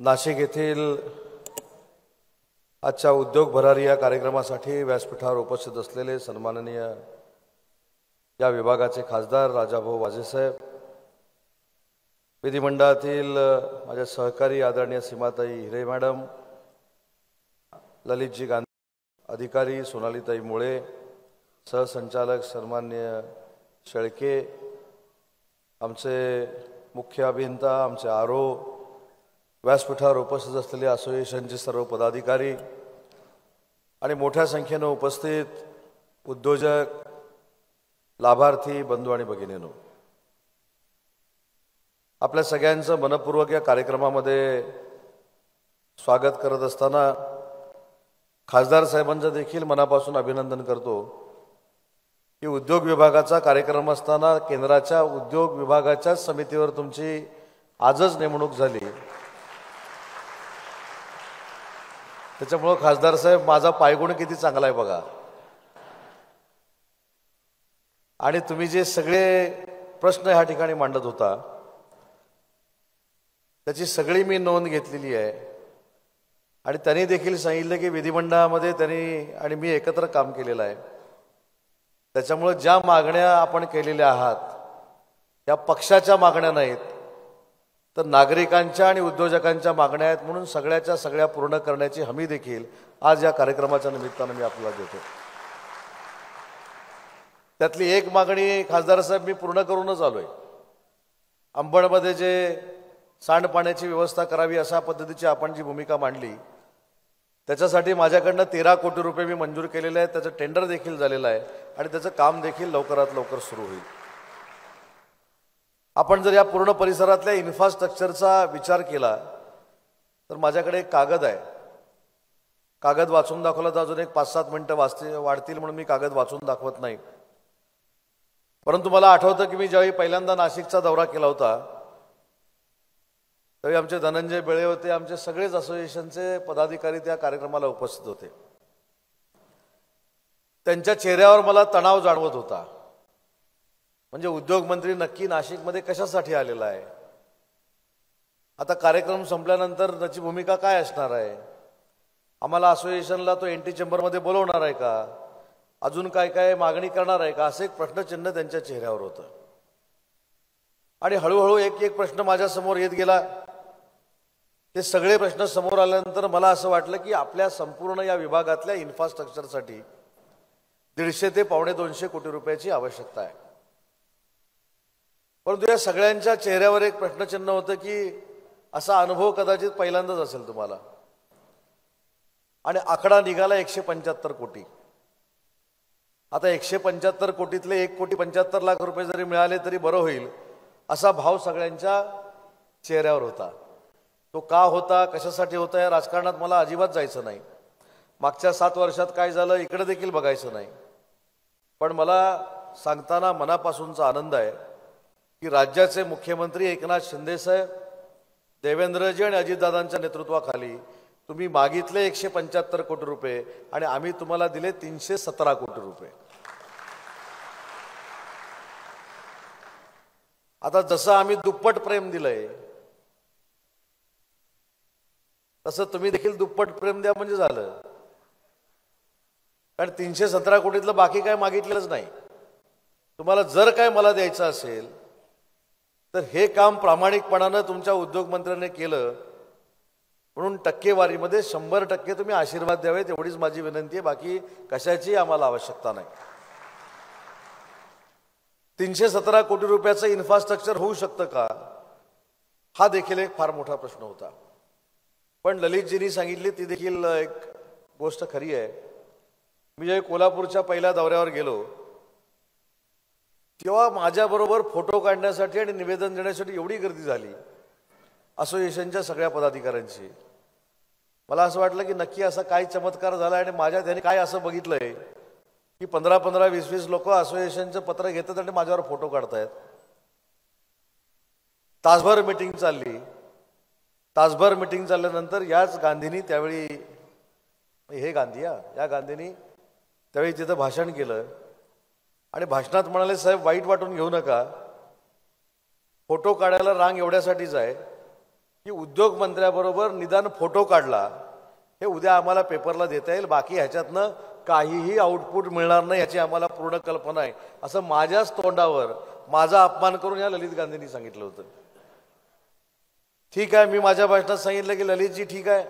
नाशिक येथील आजच्या उद्योग भरारी या कार्यक्रमासाठी व्यासपीठावर उपस्थित असलेले सन्माननीय या विभागाचे खासदार राजाभाऊ वाजेसाहेब, विधिमंडळातील माझे सहकारी आदरणीय सीमाताई हिरे मॅडम, ललितजी गांधी अधिकारी, सोनालीताई मुळे, सहसंचालक सन्माननीय शेळके, आमचे मुख्य अभियंता, आमचे आरो, व्यासपीठावर उपस्थित असलेले असोसिएशनचे सर्व पदाधिकारी आणि मोठ्या संख्येने उपस्थित उद्योजक, लाभार्थी बंधू आणि भगिनींनो, आपल्या सगळ्यांचं मनपूर्वक या कार्यक्रमामध्ये स्वागत करत असताना खासदार साहेबांचं देखील मनापासून अभिनंदन करतो की उद्योग विभागाचा कार्यक्रम असताना केंद्राच्या उद्योग विभागाच्या समितीवर तुमची आजच नेमणूक झाली। त्याच्यामुळे खासदार साहेब, माझा पायगुण किती चांगला आहे बघा। आणि तुम्ही जे सगळे प्रश्न ह्या ठिकाणी मांडत होता त्याची सगळी मी नोंद घेतलेली आहे आणि त्यांनी देखील सांगितलं की विधिमंडळामध्ये त्यांनी आणि मी एकत्र काम केलेलं आहे। त्याच्यामुळे ज्या मागण्या आपण केलेल्या आहात त्या पक्षाच्या मागण्या नाहीत, तर नागरिकांच्या आणि उद्योजकांच्या मागण्या आहेत, म्हणून सगळ्याच्या सगळ्या पूर्ण करण्याची हमी देखील आज या कार्यक्रमाच्या निमित्तानं मी आपल्याला देतो। त्यातली एक मागणी खासदार साहेब मी पूर्ण करूनच आलोय। अंबडमध्ये जे सांडपाण्याची व्यवस्था करावी अशा पद्धतीची आपण जी भूमिका मांडली त्याच्यासाठी माझ्याकडनं 13 कोटी रुपये मी मंजूर केलेले आहेत। त्याचं टेंडर देखील झालेलं आहे आणि त्याचं काम देखील लवकरात लवकर सुरू होईल। आपण जर या पूर्ण परिसरातल्या इन्फ्रास्ट्रक्चरचा विचार केला तर माझ्याकडे एक कागद आहे। कागद वाचून दाखवला तर अजून एक 5-7 मिनिटं वाढतील म्हणून मी कागद वाचून दाखवत नाही। परंतु मला आठवतं की मी ज्यावेळी पहिल्यांदा नाशिकचा दौरा केला होता त्यावेळी आमचे धनंजय बेळे होते, आमचे सगळेच असोसिएशनचे पदाधिकारी त्या कार्यक्रमाला उपस्थित होते। त्यांच्या चेहऱ्यावर मला तणाव जाणवत होता। म्हणजे उद्योग मंत्री नक्की नाशिकमध्ये कशासाठी आलेला आहे, आता कार्यक्रम संपल्यानंतर त्याची भूमिका काय असणार आहे, आम्हाला असोसिएशनला तो एनटी चेंबरमध्ये बोलवणार आहे का, अजून काय काय मागणी करणार आहे का, असे एक प्रश्नचिन्ह त्यांच्या चेहऱ्यावर होतं। आणि हळूहळू एक एक प्रश्न माझ्या समोर येत गेला। ते सगळे प्रश्न समोर आल्यानंतर मला असं वाटलं की आपल्या संपूर्ण या विभागातल्या इन्फ्रास्ट्रक्चरसाठी 150 ते 250 कोटी रुपयाची आवश्यकता आहे। परंतु या सगळ्यांच्या चेहऱ्यावर एक प्रश्नचिन्ह होतं की असा अनुभव कदाचित पहिल्यांदाच असेल तुम्हाला। आणि आकडा निघाला 175 कोटी। आता 175 कोटीतले 1,75,00,000 रुपये जरी मिळाले तरी बरं होईल असा भाव सगळ्यांच्या चेहऱ्यावर होता। तो का होता, कशासाठी होता या राजकारणात मला अजिबात जायचं नाही। मागच्या 7 वर्षात काय झालं इकडे देखील बघायचं नाही। पण मला सांगताना मनापासूनचा आनंद आहे की राज्याचे मुख्यमंत्री एकनाथ शिंदे साहेब, देवेंद्रजी आणि अजितदादांच्या नेतृत्वाखाली तुम्ही मागितले 175 कोटी रुपये आणि आम्ही तुम्हाला दिले 317 कोटी रुपये। आता जसं आम्ही दुप्पट प्रेम दिलंय तसं तुम्ही देखील दुप्पट प्रेम द्या म्हणजे झालं। कारण 317 कोटीतलं बाकी काय मागितलेलंच नाही। तुम्हाला जर काय मला द्यायचं असेल तर हे काम प्रामाणिकपणानं तुमच्या उद्योगमंत्र्यांनी केलं म्हणून टक्केवारीमध्ये 100% तुम्ही आशीर्वाद द्यावेत एवढीच माझी विनंती आहे। बाकी कशाची आम्हाला आवश्यकता नाही। 317 कोटी रुपयाचं इन्फ्रास्ट्रक्चर होऊ शकतं का, हा देखील एक फार मोठा प्रश्न होता। पण ललितजींनी सांगितली ती देखील एक गोष्ट खरी आहे। मी जेव्हा कोल्हापूरच्या पहिल्या दौऱ्यावर गेलो तेव्हा माझ्याबरोबर फोटो काढण्यासाठी आणि निवेदन देण्यासाठी एवढी गर्दी झाली असोसिएशनच्या सगळ्या पदाधिकाऱ्यांची। मला असं वाटलं की नक्की असा काय चमत्कार झाला आणि माझ्या त्यांनी काय असं बघितलंय की 15-15, 20-20 लोक असोसिएशनचं पत्र घेतात आणि माझ्यावर फोटो काढतायत। तासभर मीटिंग चालली। तासभर मीटिंग चालल्यानंतर याच गांधींनी त्यावेळी, हे गांधी या गांधींनी त्यावेळी तिथं भाषण केलं आणि भाषणात म्हणाले, साहेब वाईट वाटून घेऊ नका, फोटो काढायला रांग एवढ्यासाठीच आहे की की उद्योग मंत्र्याबरोबर निदान फोटो काढला, हे उद्या आम्हाला पेपरला देता येईल, बाकी ह्याच्यातनं काहीही आउटपुट मिळणार नाही याची आम्हाला पूर्ण कल्पना आहे, असं माझ्याच तोंडावर माझा अपमान करून या ललित गांधींनी सांगितलं होतं. ठीक आहे, मी माझ्या भाषणात सांगितलं की ललितजी ठीक आहे,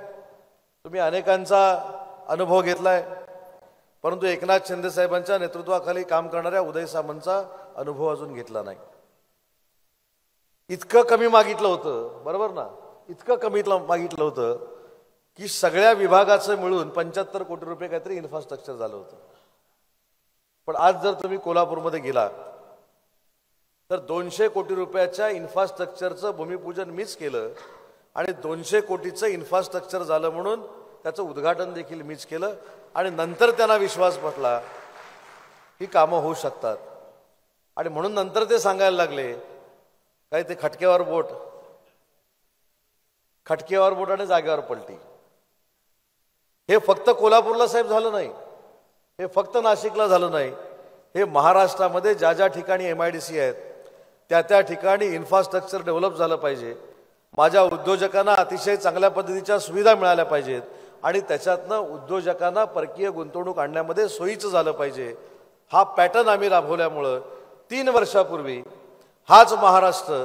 तुम्ही अनेकांचा अनुभव घेतलाय, परंतु एकनाथ शिंदे साहेबांच्या नेतृत्वाखाली काम करणाऱ्या उदय सामंतचा अनुभव अजून घेतला नाही. इतकं कमी मागितलं होतं, बरोबर ना, इतकं कमी मागितलं होतं की सगळ्या विभागाचं मिळून 75 कोटी रुपये काहीतरी इन्फ्रास्ट्रक्चर झालं होतं. पण आज जर तुम्ही कोल्हापूरमध्ये गेला तर 200 कोटी रुपयाच्या इन्फ्रास्ट्रक्चरचं भूमिपूजन मीच केलं आणि 200 कोटीचं इन्फ्रास्ट्रक्चर झालं म्हणून त्याचं उद्घाटन देखील मीच केलं आणि नंतर त्यांना विश्वास पटला ही कामं होऊ शकतात आणि म्हणून नंतर ते सांगायला लागले काय ते खटक्यावर बोट आणि जागेवर पलटी. हे फक्त कोल्हापूरला साहेब झालं नाही, हे फक्त नाशिकला झालं नाही, हे महाराष्ट्रामध्ये ज्या ज्या ठिकाणी MIDC आहेत त्या ठिकाणी इन्फ्रास्ट्रक्चर डेव्हलप झालं पाहिजे. माझ्या उद्योजकांना अतिशय चांगल्या पद्धतीच्या सुविधा मिळाल्या पाहिजेत आणि त्याच्यातनं उद्योजकांना परकीय गुंतवणूक आणण्यामध्ये सोयीचं झालं पाहिजे. हा पॅटर्न आम्ही राबवल्यामुळं 3 वर्षापूर्वी हाच महाराष्ट्र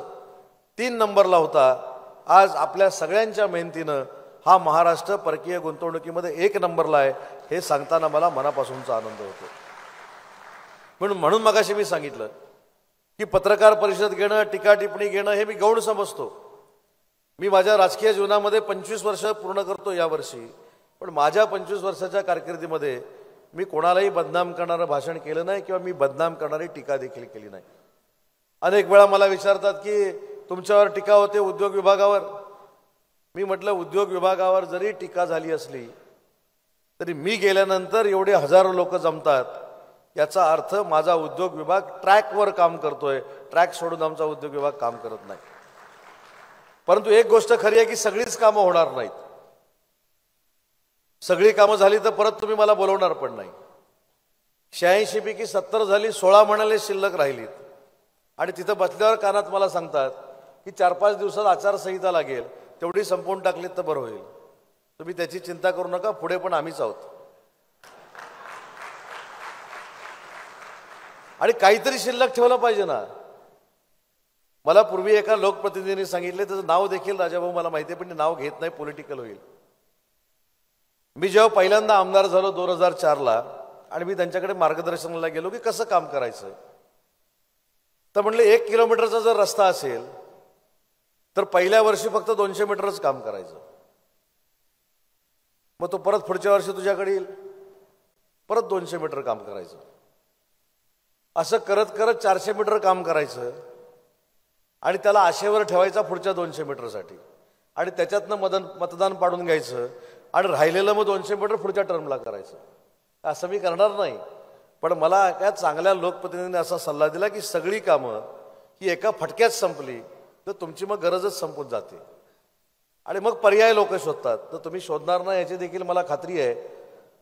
3 नंबरला होता. आज आपल्या सगळ्यांच्या मेहनतीनं हा महाराष्ट्र परकीय गुंतवणुकीमध्ये 1 नंबरला आहे, हे सांगताना मला मनापासूनचा आनंद होतो. म्हणून मगाशी मी सांगितलं की पत्रकार परिषद घेणं, टीका टिप्पणी घेणं हे मी गौण समजतो. मी माझ्या राजकीय जीवनामध्ये 25 वर्ष पूर्ण करतो यावर्षी, पण माझ्या 25 वर्षाच्या कारकिर्दीमध्ये मी कोणालाही बदनाम करणारं भाषण केलं नाही किंवा मी बदनाम करणारी टीका देखील केली नाही. अनेक वेळा मला विचारतात की तुमच्यावर टीका होते उद्योग विभागावर. मी म्हटलं उद्योग विभागावर जरी टीका झाली असली तरी मी गेल्यानंतर एवढे हजारो लोक जमतात, याचा अर्थ माझा उद्योग विभाग ट्रॅकवर काम करतोय, ट्रॅक सोडून आमचा उद्योग विभाग काम करत नाही. परंतु एक गोष्ट खरी आहे की सगळीच कामं होणार नाहीत. सगळी कामं झाली तर परत तुम्ही मला बोलवणार पण नाही. 86 पैकी 70 झाली, 16 म्हणाले शिल्लक राहिलीत आणि तिथं बसल्यावर कानात मला सांगतात की 4-5 दिवसात आचारसंहिता लागेल, तेवढी संपवून टाकलीत तर बरं होईल. तुम्ही त्याची चिंता करू नका, पुढे पण आम्हीच आहोत. आणि काहीतरी शिल्लक ठेवलं पाहिजे ना. मला पूर्वी एका लोकप्रतिनिधींनी सांगितले, त्याचं नाव देखील राजाभाऊ मला माहिती आहे पण ते नाव घेत नाही, पॉलिटिकल होईल. मी जेव्हा पहिल्यांदा आमदार झालो 2004ला आणि मी त्यांच्याकडे मार्गदर्शनाला गेलो की कसं काम करायचं, तर म्हणले 1 किलोमीटरचा जर रस्ता असेल तर पहिल्या वर्षी फक्त 200 मीटरच काम करायचं, मग तो परत पुढच्या वर्षी तुझ्याकडे येईल, परत 200 मीटर काम करायचं, असं करत करत 400 मीटर काम करायचं आणि त्याला आशेवर ठेवायचा पुढच्या 200 मीटरसाठी आणि त्याच्यातनं मतदान पाडून घ्यायचं आणि राहिलेलं मग 200 मीटर पुढच्या टर्मला करायचं. असं मी करणार नाही. पण मला एका चांगल्या लोकप्रतिनिधीने असा सल्ला दिला की सगळी कामं ही एका फटक्यात संपली तर तुमची मग गरजच संपून जाते आणि मग पर्याय लोक शोधतात. तर तुम्ही शोधणार नाही याची देखील मला खात्री आहे.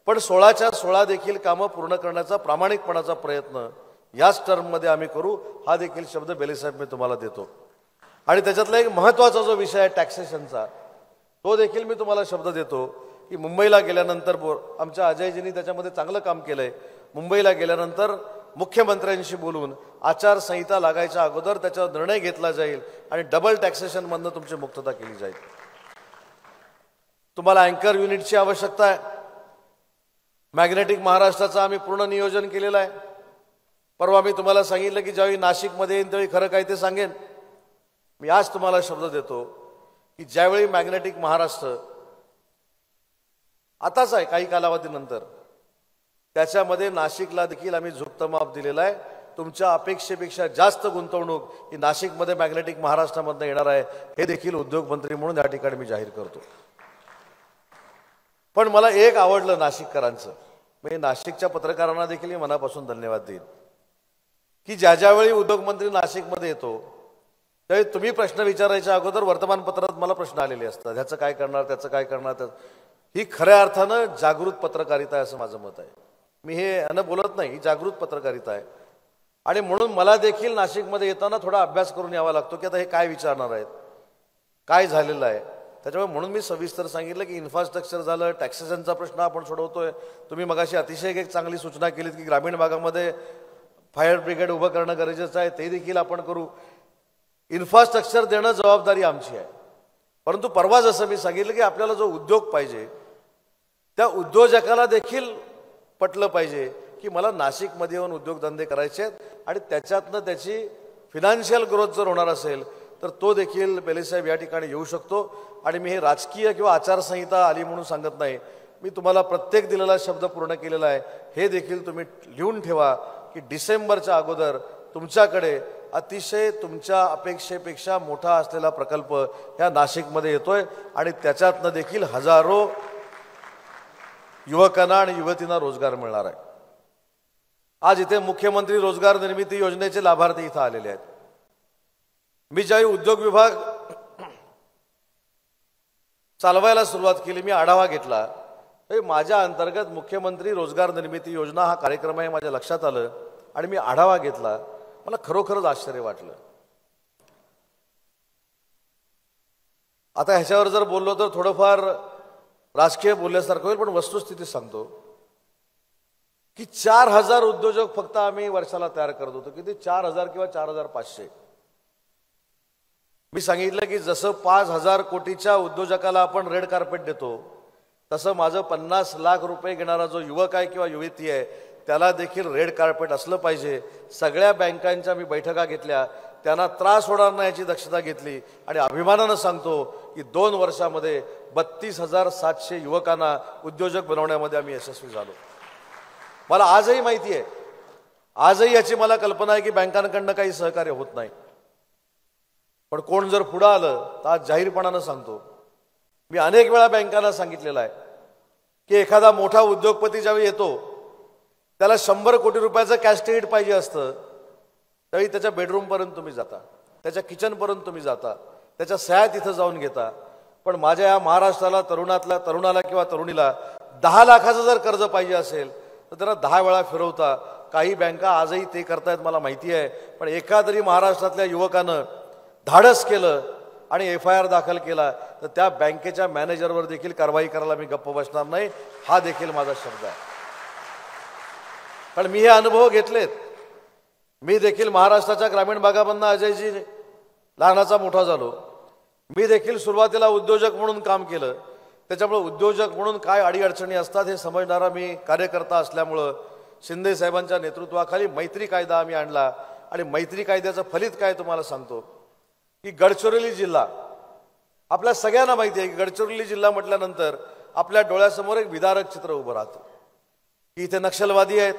पण 16च्या 16 देखील कामं पूर्ण करण्याचा प्रामाणिकपणाचा प्रयत्न याच टर्ममध्ये आम्ही करू, हा देखील शब्द बेलेसाहेब मी तुम्हाला देतो. आणि त्याच्यातला एक महत्त्वाचा जो विषय आहे टॅक्सेशनचा, तो देखील मी तुम्हाला शब्द देतो की मुंबईला गेल्यानंतर आमच्या अजयजींनी त्याच्यामध्ये चांगलं काम केलंय. मुंबईला गेल्यानंतर मुख्यमंत्र्यांशी बोलून आचारसंहिता लागायच्या अगोदर त्याच्यावर निर्णय घेतला जाईल आणि डबल टॅक्सेशनमधनं तुमची मुक्तता केली जाईल. तुम्हाला अँकर युनिटची आवश्यकता आहे. मॅग्नेटिक महाराष्ट्राचं आम्ही पूर्ण नियोजन केलेलं आहे. परवा मी तुम्हाला सांगितलं की ज्यावेळी नाशिकमध्ये येईन त्यावेळी खरं काय ते सांगेन. मी आज तुम्हाला शब्द देतो की ज्यावेळी मॅग्नेटिक महाराष्ट्र आताच आहे काही कालावधीनंतर, त्याच्यामध्ये नाशिकला देखील आम्ही झुकतं माप दिलेलं आहे. तुमच्या अपेक्षेपेक्षा जास्त गुंतवणूक ही नाशिकमध्ये मॅग्नेटिक महाराष्ट्रामधनं येणार आहे, हे देखील उद्योगमंत्री म्हणून या ठिकाणी मी जाहीर करतो. पण मला एक आवडलं नाशिककरांचं, मी नाशिकच्या पत्रकारांना देखील मी मनापासून धन्यवाद देईन की ज्यावेळी उद्योगमंत्री नाशिकमध्ये येतो त्यावेळी तुम्ही प्रश्न विचारायच्या अगोदर वर्तमानपत्रात मला प्रश्न आलेले असतात, ह्याचं काय करणार, त्याचं काय करणार. ही खऱ्या अर्थानं जागृत पत्रकारिता आहे असं माझं मत आहे. मी हे बोलत नाही, ही जागृत पत्रकारिता आहे. आणि म्हणून मला देखील नाशिकमध्ये येताना थोडा अभ्यास करून यावा लागतो की आता हे काय विचारणार आहेत, काय झालेलं आहे. त्याच्यामुळे म्हणून मी सविस्तर सांगितलं की इन्फ्रास्ट्रक्चर झालं, टॅक्सेशनचा प्रश्न आपण सोडवतोय. तुम्ही मगाशी अतिशय एक चांगली सूचना केलीत की ग्रामीण भागामध्ये फायर ब्रिगेड उभं करणं गरजेचं आहे, ते देखील आपण करू. इन्फ्रास्ट्रक्चर देणं जबाबदारी आमची आहे. परंतु परवा जसं मी सांगितलं की आपल्याला जो उद्योग पाहिजे त्या उद्योजकाला देखील पटलं पाहिजे की मला नाशिकमध्ये येऊन उद्योगधंदे करायचे आहेत आणि त्याच्यातनं त्याची फिनान्शियल ग्रोथ जर होणार असेल तर तो देखील बेलेसाहेब या ठिकाणी येऊ शकतो. आणि मी हे राजकीय किंवा आचारसंहिता आली म्हणून सांगत नाही. मी तुम्हाला प्रत्येक दिलेला शब्द पूर्ण केलेला आहे. हे देखील तुम्ही लिहून ठेवा की डिसेंबरच्या अगोदर तुमच्याकडे अतिशय तुमच्या अपेक्षेपेक्षा मोठा असलेला प्रकल्प ह्या नाशिकमध्ये येतोय आणि त्याच्यातनं देखील हजारो युवकांना आणि युवतींना रोजगार मिळणार आहे. आज इथे मुख्यमंत्री रोजगार निर्मिती योजनेचे लाभार्थी इथं आलेले आहेत. मी ज्यावेळी उद्योग विभाग चालवायला सुरुवात केली, मी आढावा घेतला, माझ्या अंतर्गत मुख्यमंत्री रोजगार निर्मिती योजना हा कार्यक्रम आहे माझ्या लक्षात आलं आणि मी आढावा घेतला. मला खरोखरच आश्चर्य वाटलं. आता ह्याच्यावर जर बोललो तर थोडंफार राजकीय बोलल्यासारखं होईल, पण वस्तुस्थिती सांगतो की 4000 उद्योजक फक्त आम्ही वर्षाला तयार करत होतो. किती? 4000 किंवा 4500. मी सांगितलं की जसं 5000 कोटीच्या उद्योजकाला आपण रेड कार्पेट देतो तसं माझं 50 लाख रुपये घेणारा जो युवक आहे किंवा युवती आहे त्याला देखील रेड कार्पेट असलं पाहिजे. सगळ्या बँकांच्या मी बैठका घेतल्या, त्यांना त्रास होणार नाही याची दक्षता घेतली आणि अभिमानानं सांगतो की 2 वर्षामध्ये 32,700 युवकांना उद्योजक बनवण्यामध्ये आम्ही यशस्वी झालो. मला आजही माहिती आहे, आजही याची मला कल्पना आहे की बँकांकडनं काही सहकार्य होत नाही. पण कोण जर पुढं आलं तर आज जाहीरपणानं सांगतो, मी अनेक वेळा बँकांना सांगितलेलं आहे की एखादा मोठा उद्योगपती ज्यावेळी येतो त्याला 100 कोटी रुपयाचं कॅश क्रेडिट पाहिजे असतं, त्यावेळी त्याच्या बेडरूमपर्यंत तुम्ही जाता, त्याच्या किचनपर्यंत तुम्ही जाता, त्याच्या सह्या तिथं जाऊन घेता. पण माझ्या या महाराष्ट्राला तरुणाला किंवा तरुणीला 10 लाखाचं जर कर्ज पाहिजे असेल तर त्यांना 10 वेळा फिरवता. काही बँका आजही ते करतायत मला माहिती आहे. पण एखादरी महाराष्ट्रातल्या युवकानं धाडस केलं आणि FIR दाखल केला तर त्या बँकेच्या मॅनेजरवर देखील कारवाई करायला मी गप्प बसणार नाही. हा देखील माझा शब्द आहे. पण मी हे अनुभव घेतलेत. मी देखील महाराष्ट्राच्या ग्रामीण भागामधनं अजयजी लहानाचा मोठा झालो. मी देखील सुरुवातीला उद्योजक म्हणून काम केलं. त्याच्यामुळे उद्योजक म्हणून काय अडीअडचणी असतात हे समजणारा मी कार्यकर्ता असल्यामुळं शिंदे साहेबांच्या नेतृत्वाखाली मैत्री कायदा आम्ही आणला आणि मैत्री कायद्याचं फलित काय तुम्हाला सांगतो की गडचिरोली जिल्हा, आपल्या सगळ्यांना माहिती आहे की गडचिरोली जिल्हा म्हटल्यानंतर आपल्या डोळ्यासमोर एक विदारक चित्र उभं राहतं की इथे नक्षलवादी आहेत,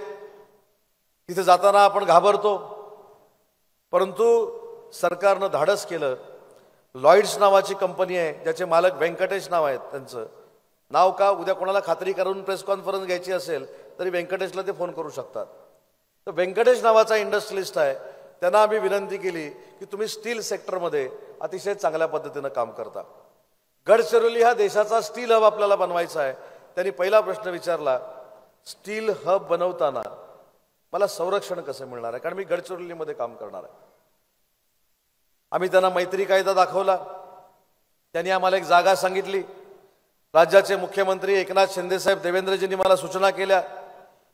तिथे जाताना आपण घाबरतो. परंतु सरकारनं धाडस केलं. लॉईड्स नावाची कंपनी आहे ज्याचे मालक व्यंकटेश नाव आहेत. त्यांचं नाव का, उद्या कोणाला खात्री करून प्रेस कॉन्फरन्स घ्यायची असेल तरी व्यंकटेशला ते फोन करू शकतात. तर व्यंकटेश नावाचा इंडस्ट्रियलिस्ट आहे. त्यांना आम्ही विनंती केली की तुम्ही स्टील सेक्टरमध्ये अतिशय चांगल्या पद्धतीनं काम करता, गडचिरोली हा देशाचा स्टील हब आपल्याला बनवायचा आहे. त्यांनी पहिला प्रश्न विचारला, स्टील हब बनवताना मला संरक्षण कसं मिळणार आहे, कारण मी गडचिरोलीमध्ये काम करणार आहे. आम्ही त्यांना मैत्री कायदा दाखवला. त्यांनी आम्हाला एक जागा सांगितली. राज्याचे मुख्यमंत्री एकनाथ शिंदेसाहेब देवेंद्रजींनी मला सूचना केल्या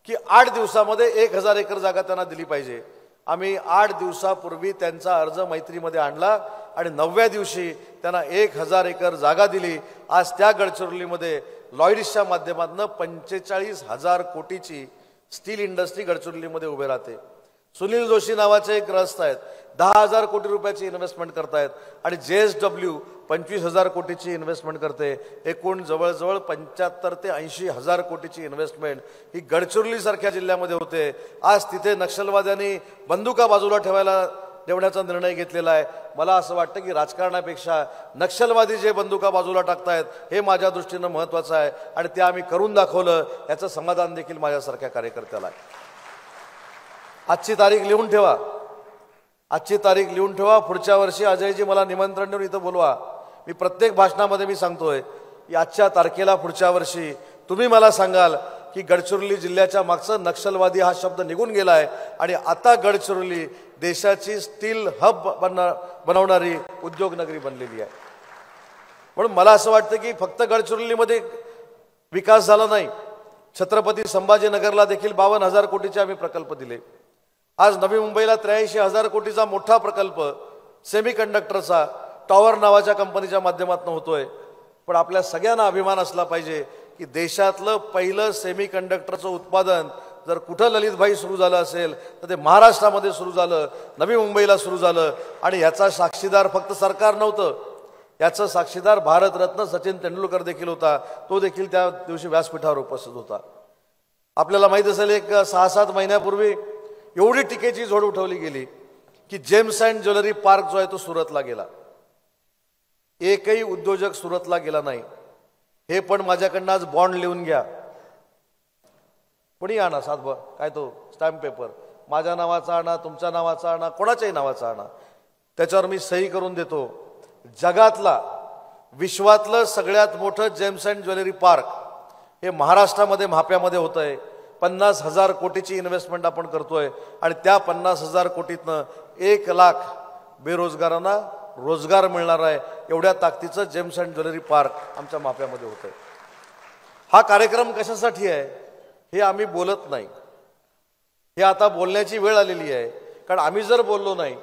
की 8 दिवसामध्ये 1000 एकर जागा त्यांना दिली पाहिजे. आम्ही 8 दिवसापूर्वी त्यांचा अर्ज मैत्रीमध्ये आणला आणि 9व्या दिवशी त्यांना 1000 एकर जागा दिली. आज त्या गडचिरोलीमध्ये लॉईड्सच्या माध्यमातून 45,000 कोटीची स्टील इंडस्ट्री गडचिरोलीमध्ये उभे राहते. सुनील जोशी नावाचे एक ग्रस्त आहेत, 10,000 कोटी रुपयाची इन्व्हेस्टमेंट करतायत आणि JSW 25,000 कोटीची इन्व्हेस्टमेंट करते. एकूण जवळजवळ 75,000 ते 80,000 कोटीची इन्व्हेस्टमेंट ही गडचिरोली सारख्या जिल्ह्यामध्ये होते. आज तिथे नक्षलवाद्यांनी बंदुका बाजूला ठेवण्याचा निर्णय घेतलेला आहे. मला असं वाटतं की राजकारणापेक्षा नक्षलवादी जे बंदुका बाजूला टाकतायत हे माझ्या दृष्टीनं महत्त्वाचं आहे आणि ते आम्ही करून दाखवलं. याचं समाधान देखील माझ्यासारख्या कार्यकर्त्याला आहे. आजची तारीख लिहून ठेवा, आजची तारीख लिहून ठेवा. पुढच्या वर्षी अजयजी मला निमंत्रण देऊन इथं बोलवा. मी प्रत्येक भाषणामध्ये मी सांगतोय की आजच्या तारखेला पुढच्या वर्षी तुम्ही मला सांगाल की गडचिरोली जिल्ह्याच्या मागचं नक्षलवादी हा शब्द निघून गेला आहे आणि आता गडचिरोली देशाची स्टील हब बनवणारी उद्योगनगरी बनलेली आहे. म्हणून मला असं वाटतं की फक्त गडचिरोलीमध्ये विकास झाला नाही, छत्रपती संभाजीनगरला देखील 52,000 कोटीचे आम्ही प्रकल्प दिले. आज नवी मुंबईला 83,000 कोटीचा मोठा प्रकल्प सेमीकंडक्टरचा टॉवर नावाच्या कंपनीच्या माध्यमातून होतोय. पण आपल्या सगळ्यांना अभिमान असला पाहिजे की देशातलं पहिलं सेमीकंडक्टरचं उत्पादन जर कुठं ललितभाई सुरू झालं असेल तर ते महाराष्ट्रामध्ये सुरू झालं, नवी मुंबईला सुरू झालं. आणि याचा साक्षीदार फक्त सरकार नव्हतं, याचं साक्षीदार भारतरत्न सचिन तेंडुलकर देखील होता. तो देखील त्या दिवशी व्यासपीठावर उपस्थित होता. आपल्याला माहीत असेल एक 6-7 महिन्यापूर्वी एवढी टीकेची झोड उठवली गेली की जेम्स अँड ज्वेलरी पार्क जो आहे तो सुरतला गेला. एकही उद्योजक सुरतला गेला नाही. हे पण माझ्याकडनं आज बॉन्ड लिहून घ्या, कोणी आणा, काय तो स्टॅम्प पेपर, माझ्या नावाचा आणा, तुमच्या नावाचा आणा, कोणाच्याही नावाचा आणा, त्याच्यावर मी सही करून देतो. जगातला विश्वातलं सगळ्यात मोठं जेम्स अँड ज्वेलरी पार्क हे महाराष्ट्रामध्ये म्हाप्यामध्ये होतं आहे. 50,000 कोटीची इन्व्हेस्टमेंट आपण करतोय आणि त्या 50,000 कोटीतनं 1 लाख बेरोजगारांना रोजगार मिळणार आहे. एवढ्या ताकदीचं जेम्स अँड ज्वेलरी पार्क आमच्या माप्यामध्ये होतं आहे. हा कार्यक्रम कशासाठी आहे हे आम्ही बोलत नाही. हे आता बोलण्याची वेळ आलेली आहे, कारण आम्ही जर बोललो नाही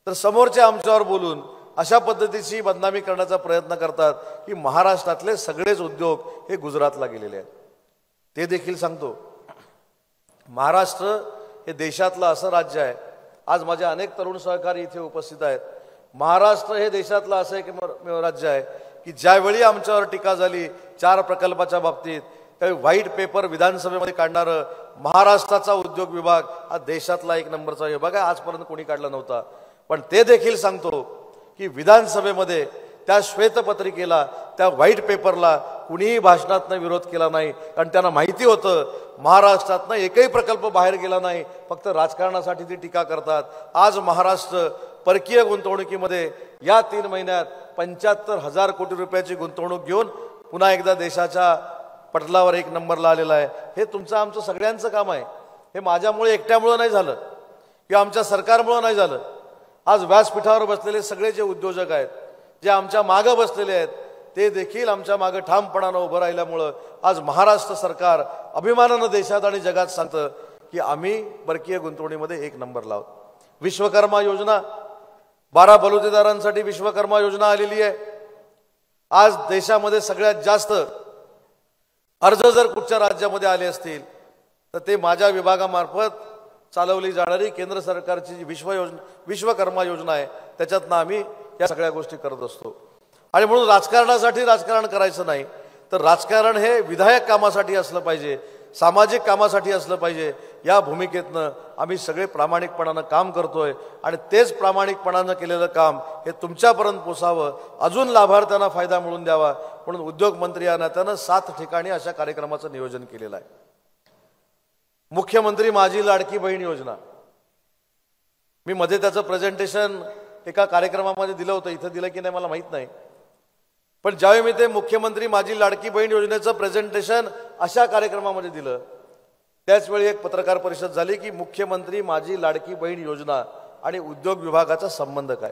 तर समोरचे आमच्यावर बोलून अशा पद्धतीची बदनामी करण्याचा प्रयत्न करतात की महाराष्ट्रातले सगळेच उद्योग हे गुजरातला गेलेले आहेत. ते देखील सांगतो, महाराष्ट्र हे देशातलं असं राज्य आहे, आज माझे अनेक तरुण सहकारी इथे उपस्थित आहेत, महाराष्ट्र हे देशातलं असं एक राज्य आहे की ज्यावेळी आमच्यावर टीका झाली 4 प्रकल्पाच्या बाबतीत, त्यावेळी व्हाईट पेपर विधानसभेमध्ये काढणारं महाराष्ट्राचा उद्योग विभाग हा देशातला 1 नंबरचा विभाग आहे. आजपर्यंत कोणी काढला नव्हता. पण ते देखील सांगतो की विधानसभेमध्ये त्या श्वेतपत्रिकेला, त्या व्हाईट पेपरला कुणीही भाषणातनं विरोध केला नाही, कारण त्यांना माहिती होतं महाराष्ट्रातनं एकही प्रकल्प बाहेर गेला नाही, फक्त राजकारणासाठी ती टीका करतात. आज महाराष्ट्र परकीय गुंतवणुकीमध्ये या 3 महिन्यात 75,000 कोटी रुपयाची गुंतवणूक घेऊन पुन्हा एकदा देशाच्या पटलावर 1 नंबरला आलेला आहे. हे तुमचं आमचं सगळ्यांचं काम आहे. हे माझ्यामुळे एकट्यामुळं नाही झालं किंवा आमच्या सरकारमुळं नाही झालं. आज व्यासपीठावर बसलेले सगळे जे उद्योजक आहेत, जे आमच्या मागं बसलेले आहेत, ते देखील आमच्या मागं ठामपणानं उभं राहिल्यामुळं आज महाराष्ट्र सरकार अभिमानानं देशात आणि जगात सांगतं की आम्ही परकीय गुंतवणुकीमध्ये 1 नंबरला आहोत. विश्वकर्मा योजना, 12 बलुतेदारांसाठी विश्वकर्मा योजना आलेली आहे. आज देशामध्ये सगळ्यात जास्त अर्ज जर कुठच्या राज्यामध्ये आले असतील तर ते माझ्या विभागामार्फत चालवली जाणारी केंद्र सरकारची जी विश्वकर्मा योजना आहे त्याच्यातनं आम्ही या सगळ्या गोष्टी करत असतो. आणि म्हणून राजकारणासाठी राजकारण करायचं नाही, तर राजकारण हे विधायक कामासाठी असलं पाहिजे, सामाजिक कामासाठी असलं पाहिजे. या भूमिकेतनं आम्ही सगळे प्रामाणिकपणानं काम करतोय आणि तेच प्रामाणिकपणानं केलेलं काम हे तुमच्यापर्यंत पोचावं, अजून लाभार्थ्यांना फायदा मिळून द्यावा, म्हणून उद्योग मंत्री या नात्यानं 7 ठिकाणी अशा कार्यक्रमाचं नियोजन केलेलं आहे. मुख्यमंत्री माझी लाडकी बहीण योजना, मी मध्ये त्याचं प्रेझेंटेशन एका कार्यक्रमामध्ये दिलं होतं, इथं दिलं की नाही मला माहीत नाही, पण ज्यावेळी मी ते मुख्यमंत्री माझी लाडकी बहीण योजनेचं प्रेझेंटेशन अशा कार्यक्रमामध्ये दिलं, त्याचवेळी एक पत्रकार परिषद झाली की मुख्यमंत्री माझी लाडकी बहीण योजना आणि उद्योग विभागाचा संबंध काय.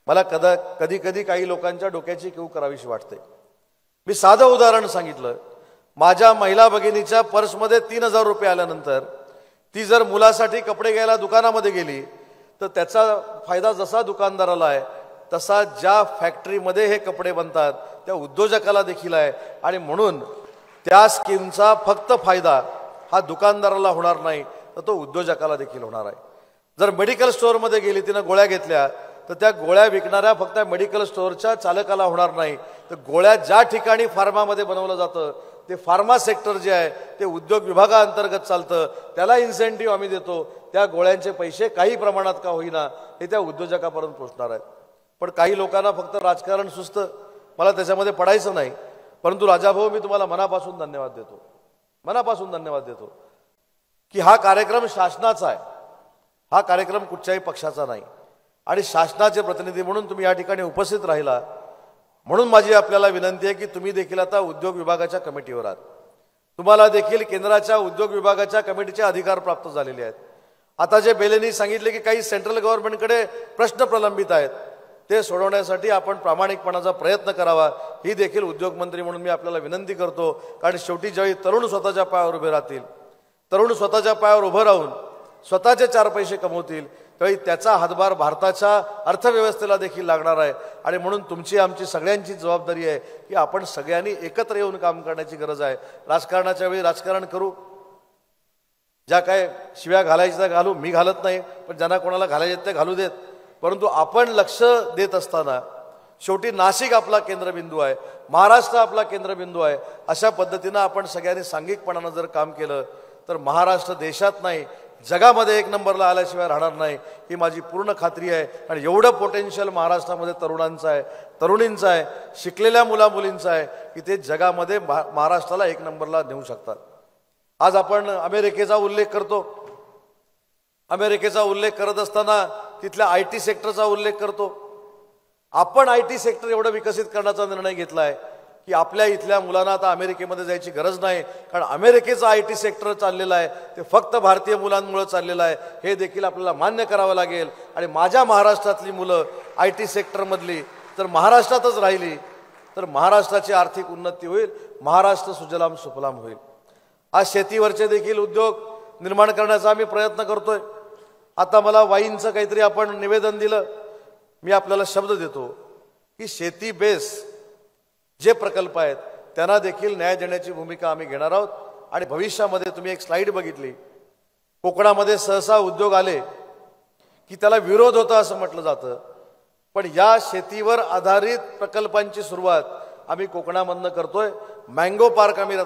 मला कधी कधी काही लोकांच्या डोक्याची कीव करावीशी वाटते. मी साधं उदाहरण सांगितलं, माझ्या महिला भगिनीच्या पर्समध्ये 3,000 रुपये आल्यानंतर ती जर मुलासाठी कपडे घ्यायला दुकानामध्ये गेली तर त्याचा फायदा जसा दुकानदाराला आहे तसा ज्या फॅक्टरीमध्ये हे कपडे बनतात त्या उद्योजकाला देखील आहे. आणि म्हणून त्या स्कीमचा फक्त फायदा हा दुकानदाराला होणार नाही तर तो उद्योजकाला देखील होणार आहे. जर मेडिकल स्टोअरमध्ये गेली, तिनं गोळ्या घेतल्या, तर त्या गोळ्या विकणाऱ्या फक्त मेडिकल स्टोअरच्या चालकाला होणार नाही, तर गोळ्या ज्या ठिकाणी फार्मामध्ये बनवलं जातं ते फार्मा सेक्टर जे आहे ते उद्योग विभागाअंतर्गत चालतं, त्याला इन्सेंटिव्ह आम्ही देतो. त्या गोळ्यांचे पैसे काही प्रमाणात का होईना हे त्या उद्योजकापर्यंत पोहोचणार आहेत. पण काही लोकांना फक्त राजकारण सुचतं, मला त्याच्यामध्ये पडायचं नाही. परंतु राजाभाऊ, मी तुम्हाला मनापासून धन्यवाद देतो, मनापासून धन्यवाद देतो की हा कार्यक्रम शासनाचा आहे, हा कार्यक्रम कुठच्याही पक्षाचा नाही आणि शासनाचे प्रतिनिधी म्हणून तुम्ही या ठिकाणी उपस्थित राहिला. म्हणून माझी आपल्याला विनंती आहे की तुम्ही देखील आता उद्योग विभागाच्या कमिटीवर आहात, तुम्हाला देखील केंद्राच्या उद्योग विभागाच्या कमिटीचे अधिकार प्राप्त झालेले आहेत. आता जे बेलेंनी सांगितले की काही सेंट्रल गव्हर्नमेंटकडे प्रश्न प्रलंबित आहेत, ते सोडवण्यासाठी आपण प्रामाणिकपणाचा प्रयत्न करावा ही देखील उद्योगमंत्री म्हणून मी आपल्याला विनंती करतो. कारण शेवटी ज्यावेळी तरुण स्वतःच्या पायावर उभे राहतील, तरुण स्वतःच्या पायावर उभं राहून स्वतःचे 4 पैसे कमवतील, त्यावेळी त्याचा हातभार भारताच्या अर्थव्यवस्थेला देखील लागणार आहे. आणि म्हणून तुमची आमची सगळ्यांची जबाबदारी आहे की आपण सगळ्यांनी एकत्र येऊन काम करण्याची गरज आहे. राजकारणाच्या वेळी राजकारण करू, ज्या काय शिव्या घालायच्या त्या घालू, मी घालत नाही, पण ज्यांना कोणाला घालायचे ते घालू देत. परंतु आपण लक्ष देत असताना शेवटी नाशिक आपला केंद्रबिंदू आहे, महाराष्ट्र आपला केंद्रबिंदू आहे. अशा पद्धतीनं आपण सगळ्यांनी सांघिकपणानं जर काम केलं तर महाराष्ट्र देशात नाही जगामध्ये 1 नंबरला आल्याशिवाय राहणार नाही ही माझी पूर्ण खात्री आहे. आणि एवढं पोटेन्शियल महाराष्ट्रामध्ये तरुणांचं आहे, तरुणींचं आहे, शिकलेल्या मुलामुलींचं आहे की ते जगामध्ये महाराष्ट्राला 1 नंबरला नेऊ शकतात. आज आपण अमेरिकेचा उल्लेख करतो, अमेरिकेचा उल्लेख करत असताना तिथल्या IT सेक्टरचा उल्लेख करतो. आपण IT सेक्टर एवढं विकसित करण्याचा निर्णय घेतला आहे की आपल्या इथल्या मुलांना आता अमेरिकेमध्ये जायची गरज नाही, कारण अमेरिकेचा IT सेक्टर चाललेलं आहे ते फक्त भारतीय मुलांमुळे चाललेलं आहे. हे देखील आपल्याला मान्य करावं लागेल. आणि माझ्या महाराष्ट्रातली मुलं IT सेक्टरमधली जर महाराष्ट्रातच राहिली तर महाराष्ट्राची आर्थिक उन्नती होईल, महाराष्ट्र सुजलाम सुफलाम होईल. आज शेतीवरचे देखील उद्योग निर्माण करण्याचा आम्ही प्रयत्न करतोय. आता मला वाईनचं काहीतरी आपण निवेदन दिलं, मी आपल्याला शब्द देतो की शेती बेस जे प्रकल्प आहेत त्यांना देखील न्याय देण्याची भूमिका आम्ही घेणार आहोत. आणि भविष्यामध्ये तुम्ही एक स्लाइड बघितली, कोकणामध्ये सहसा उद्योग आले की त्याला विरोध होता असं म्हटलं जातं, पण या शेतीवर आधारित प्रकल्पांची सुरुवात आम्ही कोकणामधनं करतोय. मँगो पार्क आम्ही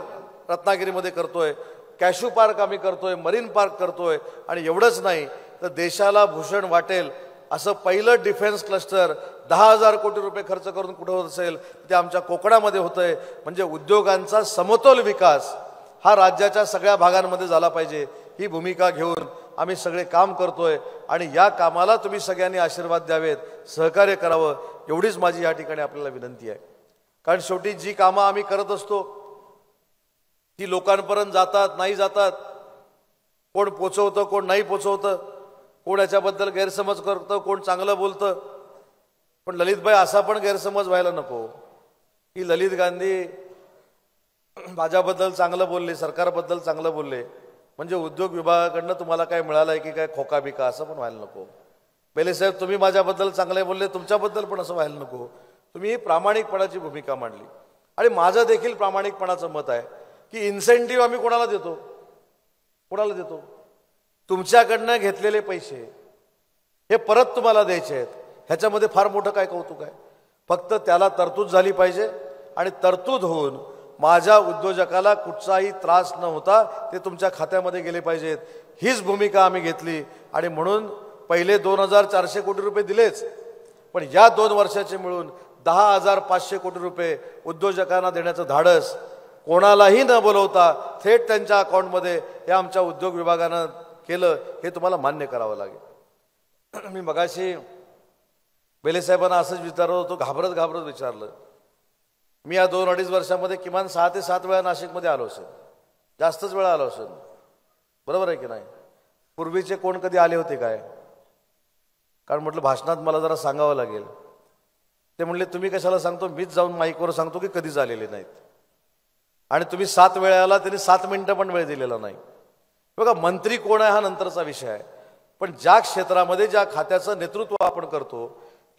रत्नागिरीमध्ये करतोय, कॅशू पार्क आम्ही करतोय, मरीन पार्क करतोय. आणि एवढंच नाही तर देशाला भूषण वाटेल असं पहिलं डिफेन्स क्लस्टर 10,000 कोटी रुपये खर्च करून कुठं होत असेल ते आमच्या कोकणामध्ये होतंय. म्हणजे उद्योगांचा समतोल विकास हा राज्याच्या सगळ्या भागांमध्ये झाला पाहिजे ही भूमिका घेऊन आम्ही सगळे काम करतोय. आणि या कामाला तुम्ही सगळ्यांनी आशीर्वाद द्यावेत, सहकार्य करावं एवढीच माझी या ठिकाणी आपल्याला विनंती आहे. कारण शेवटी जी कामं आम्ही करत असतो ती लोकांपर्यंत जातात नाही जातात, कोण पोचवतं कोण नाही पोचवतं, कोण याच्याबद्दल गैरसमज करतं, कोण चांगलं बोलतं. पण ललितभाई असा पण गैरसमज व्हायला नको की ललित गांधी माझ्याबद्दल चांगलं बोलले, सरकारबद्दल चांगलं बोलले म्हणजे उद्योग विभागाकडनं तुम्हाला काय मिळालं आहे की काय खोका बिका, असं पण व्हायला नको. बेले साहेब तुम्ही माझ्याबद्दल चांगले बोलले, तुमच्याबद्दल पण असं व्हायला नको. तुम्ही प्रामाणिकपणाची भूमिका मांडली. आणि माझं देखील प्रामाणिकपणाचं मत आहे की इन्सेंटिव्ह आम्ही कोणाला देतो, कोणाला देतो? तुमच्याकडनं घेतलेले पैसे हे परत तुम्हाला द्यायचे आहेत. ह्याच्यामध्ये फार मोठं काय कौतुक आहे? फक्त त्याला तरतूद झाली पाहिजे आणि तरतूद होऊन माझ्या उद्योजकाला कुठचाही त्रास न होता ते तुमच्या खात्यामध्ये गेले पाहिजेत, हीच भूमिका आम्ही घेतली. आणि म्हणून पहिले 2,400 कोटी रुपये दिलेच, पण या 2 वर्षाचे मिळून 10,500 कोटी रुपये उद्योजकांना देण्याचं धाडस कोणालाही न बोलवता थेट त्यांच्या अकाउंटमध्ये हे आमच्या उद्योग विभागानं केलं, हे तुम्हाला मान्य करावं लागेल. मी मगाशी बेलेसाहेबांना असंच विचारत होतो, घाबरत घाबरत विचारलं. मी या 2-2.5 वर्षामध्ये किमान 6 ते 7 वेळा नाशिकमध्ये आलो असेल, जास्तच वेळा आलो असेल, बरोबर आहे की नाही? पूर्वीचे कोण कधी आले होते काय? कारण म्हटलं भाषणात मला जरा सांगावं लागेल. ते म्हणले तुम्ही कशाला सांगतो, मीच जाऊन माईकवर सांगतो की कधीच आलेले नाहीत. आणि तुम्ही 7 वेळाला त्यांनी 7 मिनिटं पण वेळ दिलेला नाही. बघा, मंत्री कोण आहे हा नंतरचा विषय आहे, पण ज्या क्षेत्रामध्ये ज्या खात्याचं नेतृत्व आपण करतो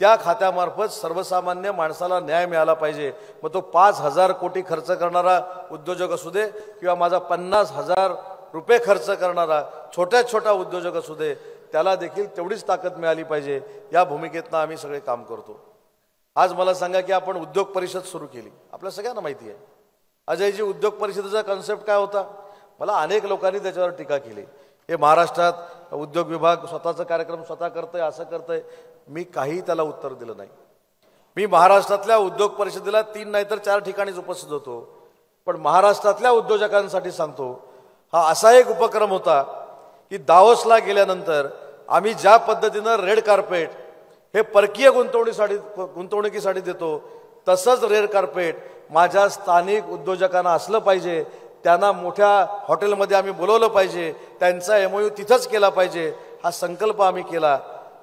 त्या खात्यामार्फत सर्वसामान्य माणसाला न्याय मिळाला पाहिजे. मग तो 5,000 कोटी खर्च करणारा उद्योजक असू दे किंवा माझा 50,000 रुपये खर्च करणारा छोटा उद्योजक असू दे, त्याला देखील तेवढीच ताकद मिळाली पाहिजे. या भूमिकेतनं आम्ही सगळे काम करतो. आज मला सांगा की आपण उद्योग परिषद सुरू केली, आपल्या सगळ्यांना माहिती आहे. अजयजी, उद्योग परिषदेचा कन्सेप्ट काय होता? मला अनेक लोकांनी त्याच्यावर टीका केली. हे महाराष्ट्रात उद्योग विभाग स्वतःचा कार्यक्रम स्वतः करतंय, असं करतंय. मी काही त्याला उत्तर दिलं नाही. मी महाराष्ट्रातल्या उद्योग परिषदेला 3 नाही तर 4 ठिकाणीच उपस्थित होतो. पण महाराष्ट्रातल्या उद्योजकांसाठी सांगतो, हा असा एक उपक्रम होता की दावोसला गेल्यानंतर आम्ही ज्या पद्धतीनं रेड कार्पेट हे परकीय गुंतवणुकीसाठी देतो, तसंच रेड कार्पेट माझ्या स्थानिक उद्योजकांना असलं पाहिजे. त्यांना मोठ्या हॉटेलमध्ये आम्ही बोलवलं पाहिजे, त्यांचा MOU तिथंच केला पाहिजे. हा संकल्प आम्ही केला.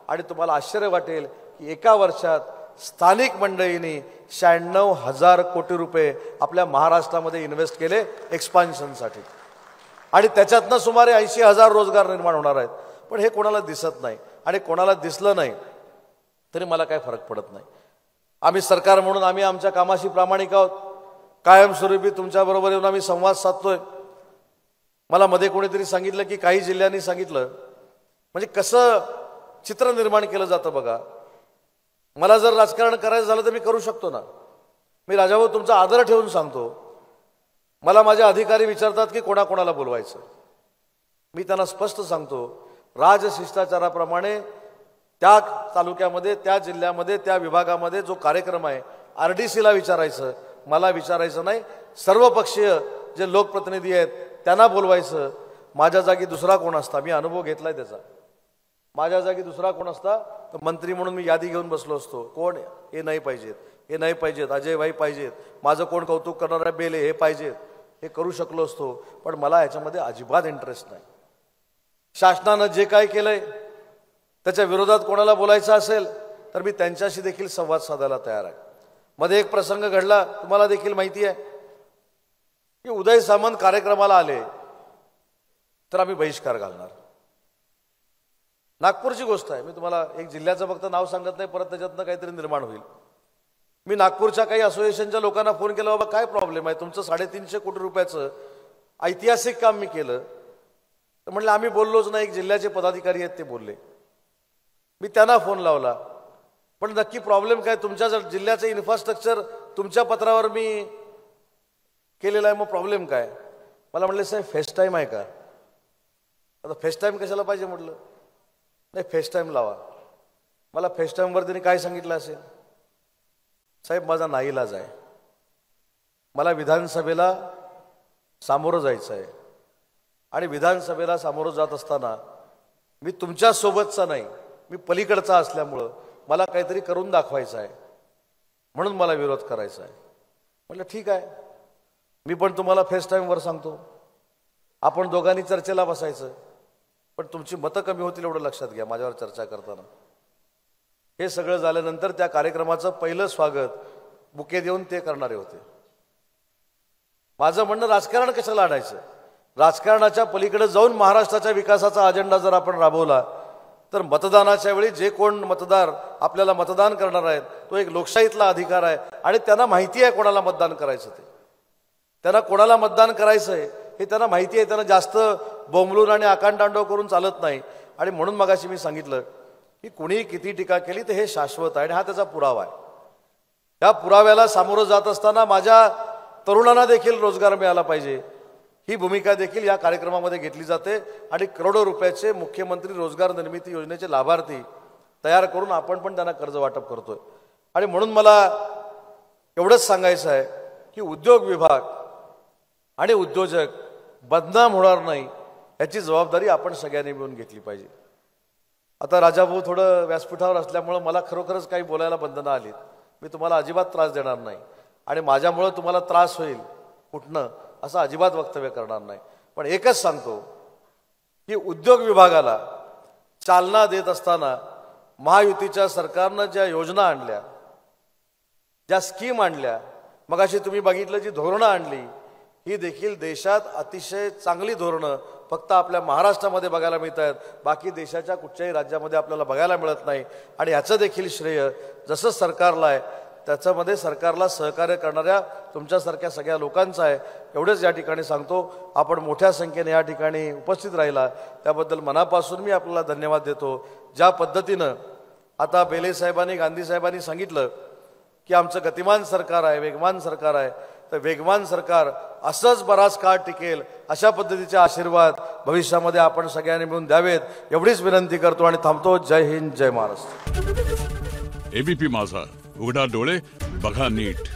आणि तुम्हाला आश्चर्य वाटेल की एका वर्षात स्थानिक मंडळींनी 96,000 कोटी रुपये आपल्या महाराष्ट्रामध्ये इन्व्हेस्ट केले एक्सपान्शनसाठी, आणि त्याच्यातनं सुमारे 80,000 रोजगार निर्माण होणार आहेत. पण हे कोणाला दिसत नाही, आणि कोणाला दिसलं नाही तरी मला काही फरक पडत नाही. आम्ही सरकार म्हणून आम्ही आमच्या कामाशी प्रामाणिक आहोत. कायमस्वरूपी तुमच्याबरोबर येऊन आम्ही संवाद साधतोय. मला मध्ये कोणीतरी सांगितलं की काही जिल्ह्यांनी सांगितलं, म्हणजे कसं चित्र निर्माण केलं जातं बघा. मला जर राजकारण करायचं झालं तर मी करू शकतो ना. मी राजाभाऊ तुमचा आदर ठेवून सांगतो, मला माझे अधिकारी विचारतात की कोणाकोणाला बोलवायचं. मी त्यांना स्पष्ट सांगतो, राजशिष्टाचाराप्रमाणे त्या तालुक्यामध्ये, त्या जिल्ह्यामध्ये, त्या विभागामध्ये जो कार्यक्रम आहे RDCला विचारायचं, मला विचारायचं नाही. सर्वपक्षीय जे लोकप्रतिनिधी आहेत त्यांना बोलवायचं. माझ्या जागी दुसरा कोण असता, मी अनुभव घेतलाय त्याचा, माझ्या जागी दुसरा कोण असता तर मंत्री म्हणून मी यादी घेऊन बसलो असतो. कोण हे नाही पाहिजेत, हे नाही पाहिजेत, अजय भाई पाहिजेत, माझं कोण कौतुक करणारा बेले हे पाहिजेत, हे करू शकलो असतो. पण मला याच्यामध्ये अजिबात इंटरेस्ट नाही. शासनानं जे काय केलंय त्याच्या विरोधात कोणाला बोलायचं असेल तर मी त्यांच्याशी देखील संवाद साधायला तयार आहे. मध्ये एक प्रसंग घडला, तुम्हाला देखील माहिती आहे की उदय सामंत कार्यक्रमाला आले तर आम्ही बहिष्कार घालणार. नागपूरची गोष्ट आहे, मी तुम्हाला एक जिल्ह्याचं फक्त नाव सांगत नाही, परत त्याच्यातनं काहीतरी निर्माण होईल. मी नागपूरच्या काही असोसिएशनच्या लोकांना फोन केला, बाबा काय प्रॉब्लेम आहे, तुमचं 350 कोटी रुपयाचं ऐतिहासिक काम मी केलं. तर म्हणलं आम्ही बोललोच नाही, एक जिल्ह्याचे पदाधिकारी आहेत ते बोलले. मी त्यांना फोन लावला, पण नक्की प्रॉब्लेम काय, तुमच्या जिल्ह्याचं इन्फ्रास्ट्रक्चर तुमच्या पत्रावर मी केलेलं आहे, मग प्रॉब्लेम काय. मला म्हटलं साहेब फेस टाईम आहे का. आता फेस टाईम कशाला पाहिजे म्हटलं. नाही फेस टाईम लावा. मला फेस टाईमवर त्यांनी काय सांगितलं असेल, साहेब माझा नाईलाज आहे, मला विधानसभेला सामोरं जायचं आहे, आणि विधानसभेला सामोरं जात असताना मी तुमच्या सोबतचा नाही, मी पलीकडचा असल्यामुळं मला काहीतरी करून दाखवायचं आहे, म्हणून मला विरोध करायचा आहे. म्हटलं ठीक आहे, मी पण तुम्हाला फेस टाईमवर सांगतो, आपण दोघांनी चर्चेला बसायचं, पण तुमची मतं कमी होतील एवढं लक्षात घ्या माझ्यावर चर्चा करताना. हे सगळं झाल्यानंतर त्या कार्यक्रमाचं पहिलं स्वागत बुके देऊन ते करणारे होते. माझं म्हणणं राजकारण कशाला आणायचं, राजकारणाच्या पलीकडे जाऊन महाराष्ट्राच्या विकासाचा अजेंडा जर आपण राबवला तर मतदानाच्या वेळी जे कोण मतदार आपल्याला मतदान करणार आहेत तो एक लोकशाहीतला अधिकार आहे, आणि त्यांना माहिती आहे कोणाला मतदान करायचं. ते त्यांना कोणाला मतदान करायचं आहे हे त्यांना माहिती आहे. त्यांना जास्त बोंबलून आणि आकांतांडव करून चालत नाही. आणि म्हणून मगाशी मी सांगितलं की कुणी किती टीका केली तर हे शाश्वत आहे, आणि हा त्याचा पुरावा आहे. या पुराव्याला सामोरं जात असताना माझ्या तरुणांना देखील रोजगार मिळाला पाहिजे, ही भूमिका देखील या कार्यक्रमामध्ये घेतली जाते. आणि करोडो रुपयाचे मुख्यमंत्री रोजगार निर्मिती योजनेचे लाभार्थी तयार करून आपण पण त्यांना कर्ज वाटप करतोय. आणि म्हणून मला एवढंच सांगायचं आहे की उद्योग विभाग आणि उद्योजक बदनाम होणार नाही याची जबाबदारी आपण सगळ्यांनी मिळून घेतली पाहिजे. आता राजाभाऊ थोडं व्यासपीठावर असल्यामुळं मला खरोखरच काही बोलायला बंधनं आलीत. मी तुम्हाला अजिबात त्रास देणार नाही, आणि माझ्यामुळं तुम्हाला त्रास होईल कुठनं असं अजिबात वक्तव्य करणार नाही. पण एकच सांगतो की उद्योग विभागाला चालना देत असताना महायुतीच्या सरकारनं ज्या योजना आणल्या, ज्या स्कीम आणल्या, मगाशी तुम्ही बघितलं जी धोरणं आणली, ही देखील देशात अतिशय चांगली धोरणं फक्त आपल्या महाराष्ट्रामध्ये बघायला मिळत आहेत, बाकी देशाच्या कुठच्याही राज्यामध्ये आपल्याला बघायला मिळत नाही. आणि ह्याचं देखील श्रेय जसं सरकारला आहे त्याच्यामध्ये सरकारला सहकार्य करणाऱ्या तुमच्यासारख्या सगळ्या लोकांचं आहे. एवढंच या ठिकाणी सांगतो. आपण मोठ्या संख्येने या ठिकाणी उपस्थित राहिला त्याबद्दल मनापासून मी आपल्याला धन्यवाद देतो. ज्या पद्धतीनं आता बेले साहेबांनी, गांधी साहेबांनी सांगितलं की आमचं गतिमान सरकार आहे, वेगवान सरकार आहे, तर वेगवान सरकार असंच बराच काळ टिकेल अशा पद्धतीचे आशीर्वाद भविष्यामध्ये आपण सगळ्यांनी मिळून द्यावेत एवढीच विनंती करतो आणि थांबतो. जय हिंद, जय महाराष्ट्र. एबीपी माझा, उघडा डोळे बघा नीट.